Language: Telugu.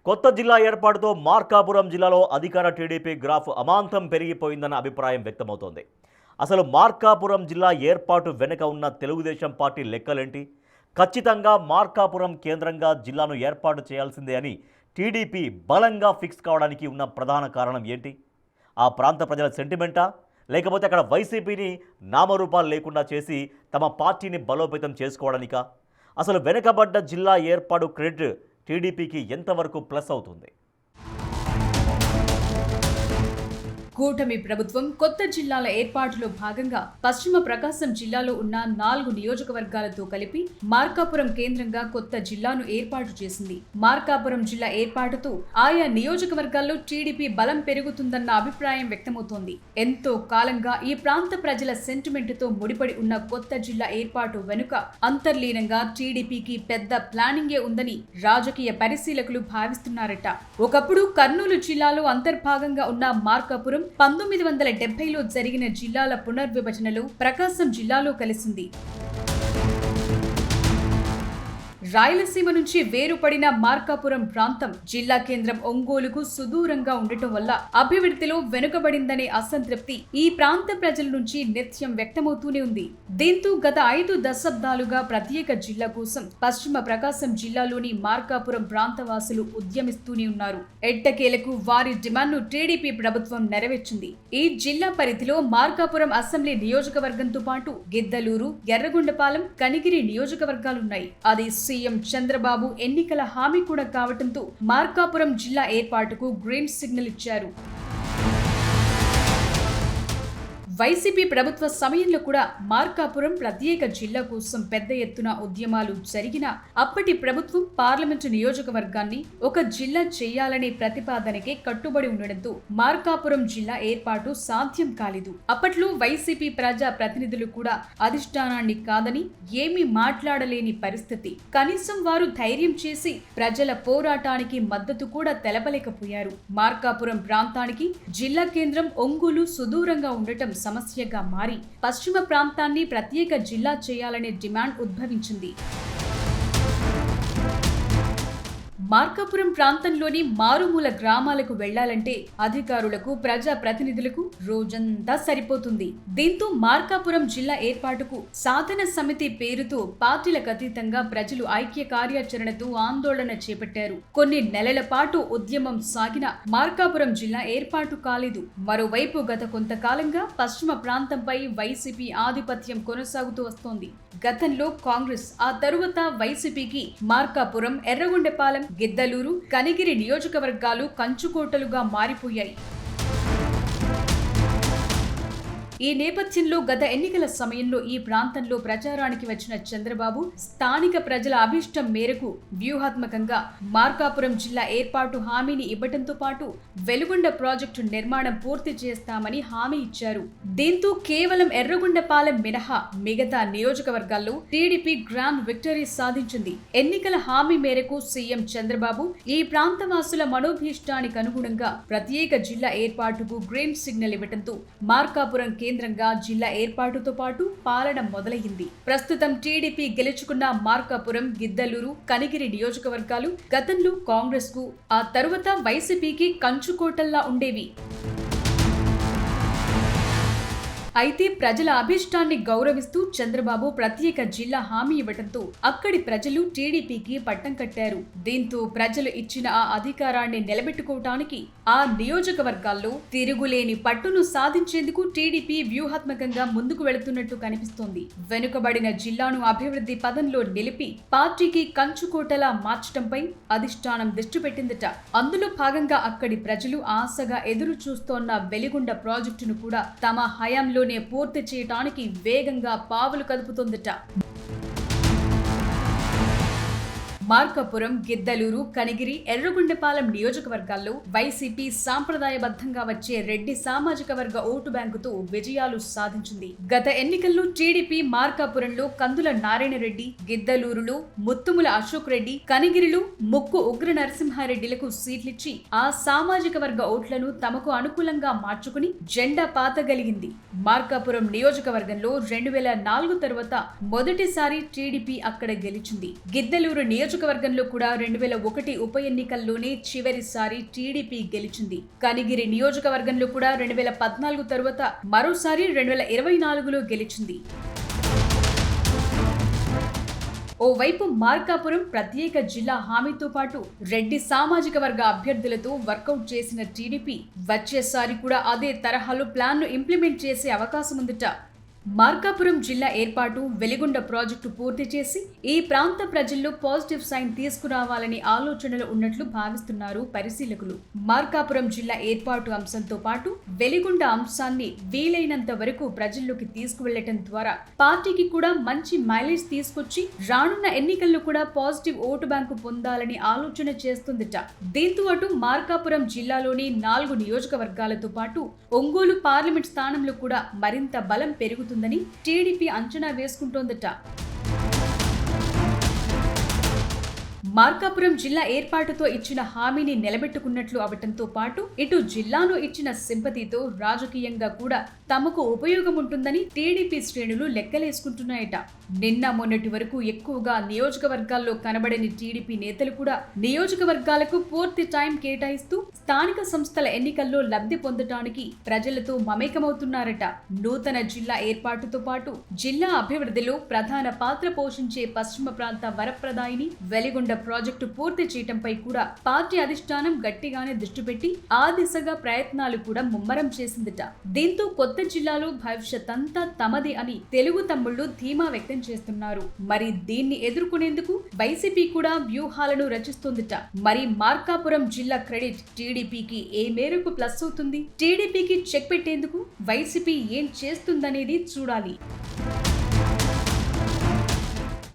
కొత్త జిల్లా ఏర్పాటుతో మార్కాపురం జిల్లాలో అధికార టీడీపీ గ్రాఫ్ అమాంతం పెరిగిపోయిందన్న అభిప్రాయం వ్యక్తమవుతోంది. అసలు మార్కాపురం జిల్లా ఏర్పాటు వెనుక ఉన్న తెలుగుదేశం పార్టీ లెక్కలేంటి? ఖచ్చితంగా మార్కాపురం కేంద్రంగా జిల్లాను ఏర్పాటు చేయాల్సిందే అని టీడీపీ బలంగా ఫిక్స్ కావడానికి ఉన్న ప్రధాన కారణం ఏంటి? ఆ ప్రాంత ప్రజల సెంటిమెంటా? లేకపోతే అక్కడ వైసీపీని నామరూపాలు లేకుండా చేసి తమ పార్టీని బలోపేతం చేసుకోవడానికా? అసలు వెనుకబడ్డ జిల్లా ఏర్పాటు క్రెడిట్ టీడీపీకి ఎంతవరకు ప్లస్ అవుతుంది? కూటమి ప్రభుత్వం కొత్త జిల్లాల ఏర్పాటులో భాగంగా పశ్చిమ ప్రకాశం జిల్లాలో ఉన్న 4 నియోజకవర్గాలతో కలిపి మార్కాపురం కేంద్రంగా కొత్త జిల్లాను ఏర్పాటు చేసింది. మార్కాపురం జిల్లా ఏర్పాటుతో ఆయా నియోజకవర్గాల్లో టీడీపీ బలం పెరుగుతుందన్న అభిప్రాయం వ్యక్తమవుతోంది. ఎంతో కాలంగా ఈ ప్రాంత ప్రజల సెంటిమెంట్ తో ముడిపడి ఉన్న కొత్త జిల్లా ఏర్పాటు వెనుక అంతర్లీనంగా టీడీపీకి పెద్ద ప్లానింగే ఉందని రాజకీయ పరిశీలకులు భావిస్తున్నారట. ఒకప్పుడు కర్నూలు జిల్లాలో అంతర్భాగంగా ఉన్న మార్కాపురం 1970లో జరిగిన జిల్లాల పునర్విభజనలో ప్రకాశం జిల్లాలో కలిసింది. రాయలసీమ నుంచి వేరుపడిన మార్కాపురం ప్రాంతం జిల్లా కేంద్రం ఒంగోలుకు సుదూరంగా ఉండటం వల్ల అభివృద్ధిలో వెనుకబడిందనే అసంతృప్తి ఈ ప్రాంత ప్రజల నుంచి నిత్యం వ్యక్తమవుతూనే ఉంది. దీంతో గత 5 దశాబ్దాలుగా ప్రత్యేక జిల్లా కోసం పశ్చిమ ప్రకాశం జిల్లాలోని మార్కాపురం ప్రాంతవాసులు ఉద్యమిస్తూనే ఉన్నారు. ఎట్టకేలకు వారి డిమాండ్ను టీడీపీ ప్రభుత్వం నెరవేర్చింది. ఈ జిల్లా పరిధిలో మార్కాపురం అసెంబ్లీ నియోజకవర్గంతో పాటు గిద్దలూరు, ఎర్రగొండపాలెం, కనిగిరి నియోజకవర్గాలున్నాయి. అది సీఎం చంద్రబాబు ఎన్నికల హామీ కూడా కావడంతో మార్కాపురం జిల్లా ఏర్పాటుకు గ్రీన్ సిగ్నల్ ఇచ్చారు. వైసీపీ ప్రభుత్వ సమయంలో కూడా మార్కాపురం ప్రత్యేక జిల్లా కోసం పెద్ద ఎత్తున ఉద్యమాలు జరిగినా అప్పటి ప్రభుత్వం పార్లమెంటు నియోజకవర్గాన్ని ఒక జిల్లా చేయాలనే ప్రతిపాదనకే కట్టుబడి ఉండడంతో మార్కాపురం జిల్లా ఏర్పాటు సాధ్యం కాలేదు. అప్పట్లో వైసీపీ ప్రజా ప్రతినిధులు కూడా అధిష్టానాన్ని కాదని ఏమీ మాట్లాడలేని పరిస్థితి. కనీసం వారు ధైర్యం చేసి ప్రజల పోరాటానికి మద్దతు కూడా తెలపలేకపోయారు. మార్కాపురం ప్రాంతానికి జిల్లా కేంద్రం ఒంగోలు సుదూరంగా ఉండటం సమస్యగా మారి పశ్చిమ ప్రాంతాన్ని ప్రత్యేక జిల్లా చేయాలనే డిమాండ్ ఉద్భవించింది. మార్కాపురం ప్రాంతంలోని మారుమూల గ్రామాలకు వెళ్లాలంటే అధికారులకు, ప్రజా ప్రతినిధులకు రోజంతా సరిపోతుంది. దీంతో మార్కాపురం జిల్లా ఏర్పాటుకు సాధన సమితి పేరుతో పార్టీలకు అతీతంగా ప్రజలు ఐక్య కార్యాచరణతో ఆందోళన చేపట్టారు. కొన్ని నెలల పాటు ఉద్యమం సాగిన మార్కాపురం జిల్లా ఏర్పాటు కాలేదు. మరోవైపు గత కొంతకాలంగా పశ్చిమ ప్రాంతంపై వైసీపీ ఆధిపత్యం కొనసాగుతూ వస్తోంది. గతంలో కాంగ్రెస్, ఆ తరువాత వైసీపీకి మార్కాపురం, ఎర్రగొండపాలెం, గిద్దలూరు, కనిగిరి నియోజకవర్గాలు కంచుకోటలుగా మారిపోయాయి. ఈ నేపథ్యంలో గత ఎన్నికల సమయంలో ఈ ప్రాంతంలో ప్రచారానికి వచ్చిన చంద్రబాబు స్థానిక ప్రజల అభిష్టం మేరకు వ్యూహాత్మకంగా మార్కాపురం జిల్లా ఏర్పాటు హామీని ఇవ్వడంతో పాటు వెలుగొండ ప్రాజెక్టు నిర్మాణం పూర్తి చేస్తామని హామీ ఇచ్చారు. దీంతో కేవలం ఎర్రగొండపాలెం మినహా మిగతా నియోజకవర్గాల్లో టీడీపీ గ్రాండ్ విక్టరీ సాధించింది. ఎన్నికల హామీ మేరకు సీఎం చంద్రబాబు ఈ ప్రాంతవాసుల మనోభీష్టానికి అనుగుణంగా ప్రత్యేక జిల్లా ఏర్పాటుకు గ్రీన్ సిగ్నల్ ఇవ్వడంతో మార్కాపురం కేంద్రంగా జిల్లా ఏర్పాటుతో పాటు పాలన మొదలయ్యింది. ప్రస్తుతం టీడీపీ గెలుచుకున్న మార్కాపురం, గిద్దలూరు, కనిగిరి నియోజకవర్గాలు గతంలో కాంగ్రెస్ కు, ఆ తరువాత వైసీపీకి కంచుకోటల్లా ఉండేవి. అయితే ప్రజల అభిష్టాన్ని గౌరవిస్తూ చంద్రబాబు ప్రత్యేక జిల్లా హామీ ఇవ్వడంతో అక్కడి ప్రజలు టీడీపీకి పట్టం కట్టారు. దీంతో ప్రజలు ఇచ్చిన ఆ అధికారాన్ని నిలబెట్టుకోవటానికి ఆ నియోజకవర్గాల్లో తిరుగులేని పట్టును సాధించేందుకు టీడీపీ వ్యూహాత్మకంగా ముందుకు వెళుతున్నట్టు కనిపిస్తోంది. వెనుకబడిన జిల్లాను అభివృద్ధి పదంలో నిలిపి పార్టీకి కంచుకోటలా మార్చడంపై అధిష్టానం దృష్టి పెట్టిందట. అందులో భాగంగా అక్కడి ప్రజలు ఆశగా ఎదురు చూస్తోన్న వెలుగొండ ప్రాజెక్టును కూడా తమ హయాంలో పూర్తి చేయడానికి వేగంగా పావులు కదుపుతోందట. మార్కాపురం, గిద్దలూరు, కనిగిరి, ఎర్రగొండపాలెం నియోజకవర్గాల్లో వైసీపీ సాంప్రదాయబద్ధంగా వచ్చే రెడ్డి సామాజిక వర్గ ఓటు బ్యాంకుతో విజయాలు సాధించింది. గత ఎన్నికల్లో టీడీపీ మార్కాపురంలో కందుల నారాయణరెడ్డి, గిద్దలూరులో ముత్తుముల అశోక్ రెడ్డి, కనిగిరిలో ముక్కు ఉగ్ర నరసింహారెడ్డిలకు సీట్లిచ్చి ఆ సామాజిక వర్గ ఓట్లను తమకు అనుకూలంగా మార్చుకుని జెండా పాతగలిగింది. మార్కాపురం నియోజకవర్గంలో 2004 తర్వాత మొదటిసారి టీడీపీ అక్కడ గెలిచింది. గిద్దలూరు నియోజక నియోజకవర్గంలో కూడా 2001 ఉప ఎన్నికల్లోనే చివరిసారి టీడీపీ గెలిచింది. కనిగిరి నియోజకవర్గంలో కూడా 2014 తరువాత మరోసారి 2024లో గెలిచింది. ఓవైపు మార్కాపురం ప్రత్యేక జిల్లా హామీతో పాటు రెడ్డి సామాజిక వర్గ అభ్యర్థులతో వర్కౌట్ చేసిన టీడీపీ వచ్చేసారి కూడా అదే తరహాలో ప్లాన్ను ఇంప్లిమెంట్ చేసే అవకాశం ఉందట. మార్కాపురం జిల్లా ఏర్పాటు, వెలిగొండ ప్రాజెక్టు పూర్తి చేసి ఈ ప్రాంత ప్రజల్లో పాజిటివ్ సైన్ తీసుకురావాలని ఆలోచనలు ఉన్నట్లు భావిస్తున్నారు పరిశీలకులు. మార్కాపురం జిల్లా ఏర్పాటు అంశంతో పాటు వెలిగొండ అంశాన్ని వీలైనంత వరకు ప్రజల్లోకి తీసుకువెళ్లటం ద్వారా పార్టీకి కూడా మంచి మైలేజ్ తీసుకొచ్చి రానున్న ఎన్నికల్లో కూడా పాజిటివ్ ఓటు బ్యాంకు పొందాలని ఆలోచన చేస్తుందట. దీంతో అటు మార్కాపురం జిల్లాలోని 4 నియోజకవర్గాలతో పాటు ఒంగోలు పార్లమెంట్ స్థానంలో కూడా మరింత బలం పెరుగుతుంది టీడీపీ అంచనా వేసుకుంటోందట. మార్కాపురం జిల్లా ఏర్పాటుతో ఇచ్చిన హామీని నిలబెట్టుకున్నట్లు అవటంతో పాటు ఇటు జిల్లాలో ఇచ్చిన సింపతితో రాజకీయంగా కూడా తమకు ఉపయోగం ఉంటుందని టీడీపీ శ్రేణులు లెక్కలేసుకుంటున్నాయట. నిన్న మొన్నటి వరకు ఎక్కువగా నియోజకవర్గాల్లో కనబడని టీడీపీ నేతలు కూడా నియోజకవర్గాలకు పూర్తి టైం కేటాయిస్తూ స్థానిక సంస్థల ఎన్నికల్లో లబ్ధి పొందటానికి ప్రజలతో మమేకమవుతున్నారట. నూతన జిల్లా ఏర్పాటుతో పాటు జిల్లా అభివృద్ధిలో ప్రధాన పాత్ర పోషించే పశ్చిమ ప్రాంత వరప్రదాయిని వెలిగొండ ప్రాజెక్టు పూర్తి చేయటంపై కూడా పార్టీ అధిష్టానం గట్టిగానే దృష్టి పెట్టి ఆ దిశగా ప్రయత్నాలు కూడా ముమ్మరం చేసిందట. దీంతో కొత్త జిల్లాలో భవిష్యత్ అంతా తమది అని తెలుగు తమ్ముళ్లు ధీమా వ్యక్తం చేస్తున్నారు. మరి దీన్ని ఎదుర్కొనేందుకు వైసీపీ కూడా వ్యూహాలను రచిస్తోందట. మరి మార్కాపురం జిల్లా క్రెడిట్ టీడీపీకి ఏ మేరకు ప్లస్ అవుతుంది? టీడీపీకి చెక్ పెట్టేందుకు వైసీపీ ఏం చేస్తుందనేది చూడాలి.